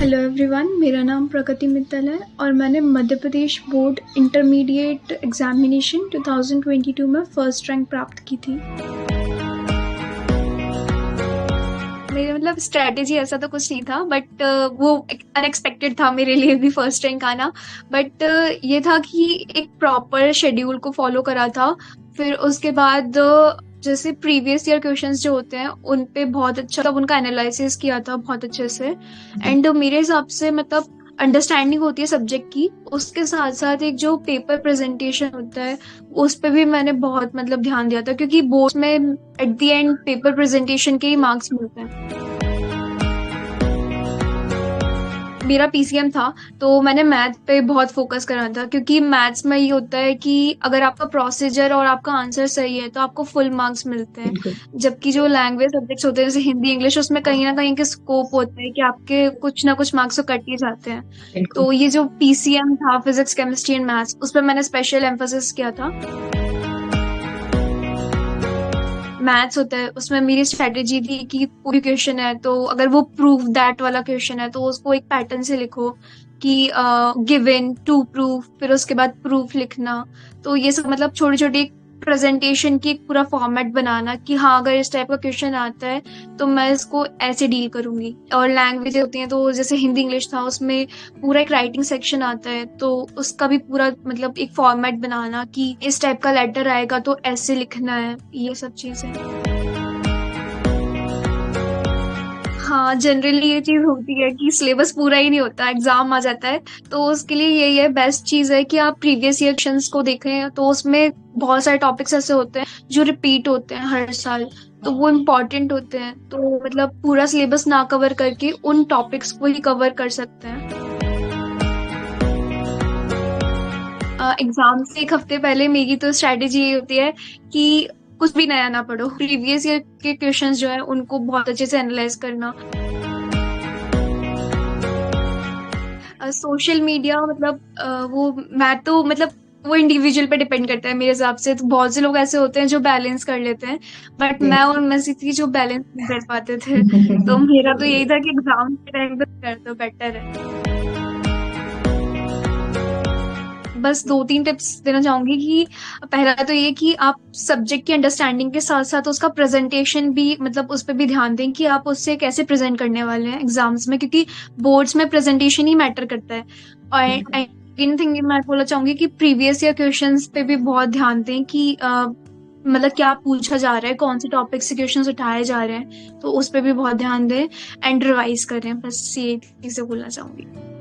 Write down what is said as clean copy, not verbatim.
Hello everyone, मेरा नाम प्रगति मित्तल है और मैंने Madhya Pradesh board intermediate examination 2022 में फर्स्ट रैंक प्राप्त की थी। मेरे मतलब स्ट्रेटेजी ऐसा तो कुछ नहीं था, बट वो अनएक्सपेक्टेड था मेरे लिए भी फर्स्ट रैंक आना। बट ये था कि एक प्रॉपर शेड्यूल को फॉलो करा था। फिर उसके बाद जैसे प्रीवियस ईयर क्वेश्चंस जो होते हैं उन पे बहुत अच्छा मतलब उनका एनालिसिस किया था बहुत अच्छे से। एंड मेरे हिसाब से मतलब अंडरस्टैंडिंग होती है सब्जेक्ट की, उसके साथ साथ एक जो पेपर प्रेजेंटेशन होता है उस पे भी मैंने बहुत मतलब ध्यान दिया था, क्योंकि बोर्ड में at the end paper presentation के ही मार्क्स मिलते हैं। मेरा पीसीएम था तो मैंने मैथ पे बहुत फोकस करा था, क्योंकि मैथ्स में ये होता है कि अगर आपका प्रोसीजर और आपका आंसर सही है तो आपको फुल मार्क्स मिलते हैं। बिल्कुल। जबकि जो लैंग्वेज सब्जेक्ट्स होते हैं जैसे हिंदी इंग्लिश, उसमें कहीं ना कहीं के स्कोप होता है कि आपके कुछ ना कुछ मार्क्स तो कट ही जाते हैं। बिल्कुल। तो ये जो पीसीएम था, फिजिक्स केमिस्ट्री एंड मैथ्स, उस पर मैंने स्पेशल एम्फोसिस किया था। मैथ्स होता है उसमें मेरी स्ट्रेटेजी थी कि पूरी क्वेश्चन है तो अगर वो प्रूफ दैट वाला क्वेश्चन है तो उसको एक पैटर्न से लिखो कि गिवन टू प्रूफ, फिर उसके बाद प्रूफ लिखना। तो ये सब मतलब छोटी छोटी प्रेजेंटेशन की एक पूरा फॉर्मेट बनाना कि हाँ अगर इस टाइप का क्वेश्चन आता है तो मैं इसको ऐसे डील करूंगी। और लैंग्वेज होती है तो जैसे हिंदी इंग्लिश था, उसमें पूरा एक राइटिंग सेक्शन आता है तो उसका भी पूरा मतलब एक फॉर्मेट बनाना कि इस टाइप का लेटर आएगा तो ऐसे लिखना है, ये सब चीजें। हाँ, जनरली ये चीज होती है कि सिलेबस पूरा ही नहीं होता, एग्जाम आ जाता है। तो उसके लिए यही है, बेस्ट चीज है कि आप प्रीवियस ईयर क्वेश्चंस को देखें तो उसमें बहुत सारे टॉपिक्स ऐसे होते हैं जो रिपीट होते हैं हर साल, तो वो इम्पोर्टेंट होते हैं। तो मतलब पूरा सिलेबस ना कवर करके उन टॉपिक्स को ही कवर कर सकते हैं। एग्जाम से एक हफ्ते पहले मेरी तो स्ट्रेटेजी ये होती है कि कुछ भी नया ना पढ़ो, प्रीवियस ईयर के क्वेश्चंस जो है उनको बहुत अच्छे से एनालाइज करना। सोशल मीडिया मतलब वो मैं तो मतलब वो इंडिविजुअल पे डिपेंड करता है मेरे हिसाब से। तो बहुत से लोग ऐसे होते हैं जो बैलेंस कर लेते हैं, बट जी। मैं उनमें से थी जो बैलेंस नहीं कर पाते थे। तो मेरा तो यही था कि एग्जाम के टाइम पे कर दो, बेटर है। बस दो तीन टिप्स देना चाहूंगी कि पहला तो ये कि आप सब्जेक्ट की अंडरस्टैंडिंग के साथ साथ उसका प्रेजेंटेशन भी मतलब उस पर भी ध्यान दें कि आप उससे कैसे प्रेजेंट करने वाले हैं एग्जाम्स में, क्योंकि बोर्ड्स में प्रेजेंटेशन ही मैटर करता है। और बिल्कुल। सेकेंड थिंग मैं बोलना चाहूंगी कि प्रीवियस ईयर क्वेश्चंस पे भी बहुत ध्यान दें कि मतलब क्या पूछा जा रहा है, कौन से टॉपिक से क्वेश्चंस उठाए जा रहे हैं, तो उस पर भी बहुत ध्यान दें एंड रिवाइज करें। बस ये चीजें बोलना चाहूंगी।